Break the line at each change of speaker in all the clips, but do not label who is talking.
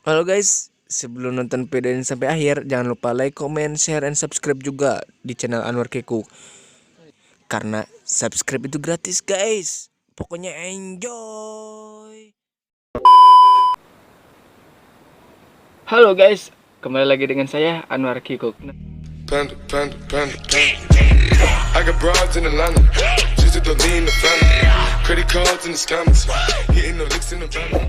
Halo guys, sebelum nonton video ini sampai akhir, jangan lupa like, comment, share, and subscribe juga di channel Anwar Keku. Karena subscribe itu gratis guys. Pokoknya enjoy. Halo guys, kembali lagi dengan saya Anwar Keku.
Panda, panda, panda, panda. I got broads in Atlanta, just to lean the family. Credit cards in the scammers, hitting the licks in the van.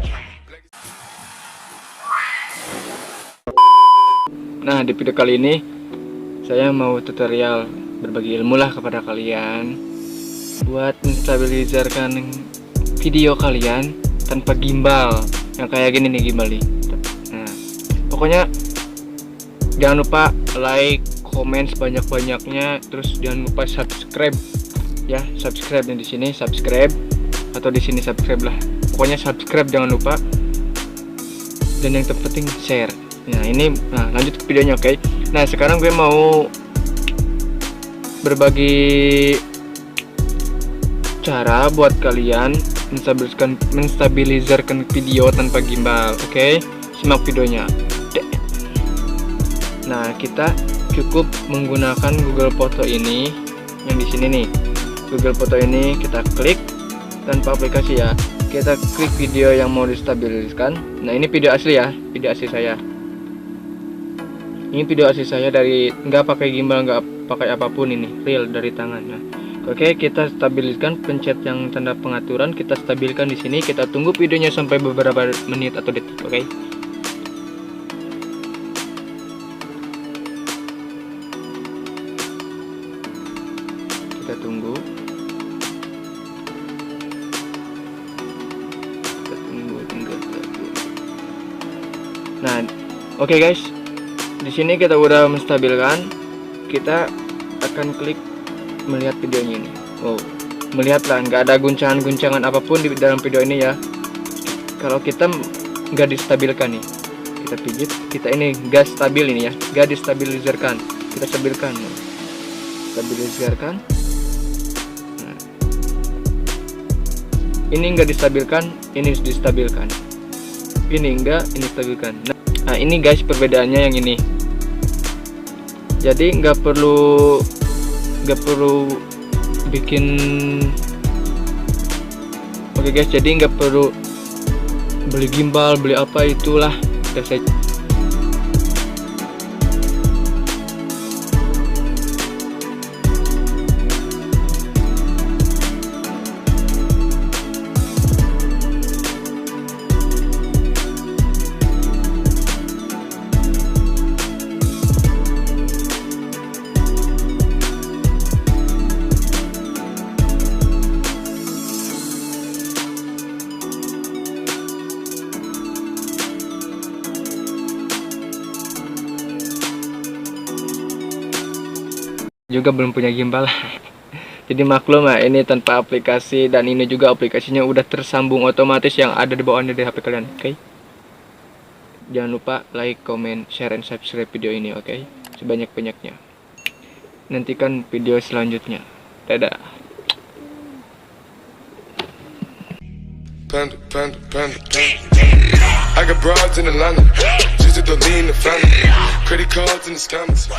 Nah, di video kali ini saya mau tutorial berbagi ilmu lah kepada kalian buat menstabilisirkan video kalian tanpa gimbal. Yang kayak gini nih gimbal nih. Nah, pokoknya jangan lupa like, komen sebanyak-banyaknya, terus jangan lupa subscribe ya, subscribe yang di sini subscribe atau di sini subscribe lah. Pokoknya subscribe jangan lupa. Dan yang terpenting share. Nah ini, lanjut ke videonya, oke? Nah sekarang gue mau berbagi cara buat kalian menstabilisirkan video tanpa gimbal, oke? Simak videonya. Nah kita cukup menggunakan Google Foto ini, yang di sini nih. Google Foto ini kita klik tanpa aplikasi ya. Kita klik video yang mau distabiliskan. Nah ini video asli ya, video asli saya. Ini video asli saya dari nggak pakai gimbal, nggak pakai apapun, ini real dari tangan. Nah, oke, kita stabiliskan, pencet yang tanda pengaturan, kita stabilkan di sini, kita tunggu videonya sampai beberapa menit atau detik, oke? Kita tunggu. Nah, oke guys. Di sini kita udah menstabilkan, kita akan klik melihat videonya ini. Wow, melihatlah, nggak ada guncangan-guncangan apapun di dalam video ini ya. Kalau kita nggak distabilkan nih, kita pijit, kita ini nggak stabil ini ya, nggak distabilisirkan. Kita stabilkan, stabilisirkan. Nah, ini nggak distabilkan, ini distabilkan. Ini enggak, ini stabilkan. Nah ini guys perbedaannya yang ini. Jadi nggak perlu bikin. Oke guys, jadi nggak perlu beli gimbal, beli apa itulah. Udah saya juga belum punya gimbal. Jadi maklum ya, ini tanpa aplikasi, dan ini juga aplikasinya udah tersambung otomatis yang ada di bawahnya di HP kalian, oke? Jangan lupa like, comment, share, and subscribe video ini, oke? Sebanyak-banyaknya. Nantikan video selanjutnya. Dadah.
Panda, panda, panda, panda. I got broads in Atlanta, just to lean the family. Credit cards in the scammers.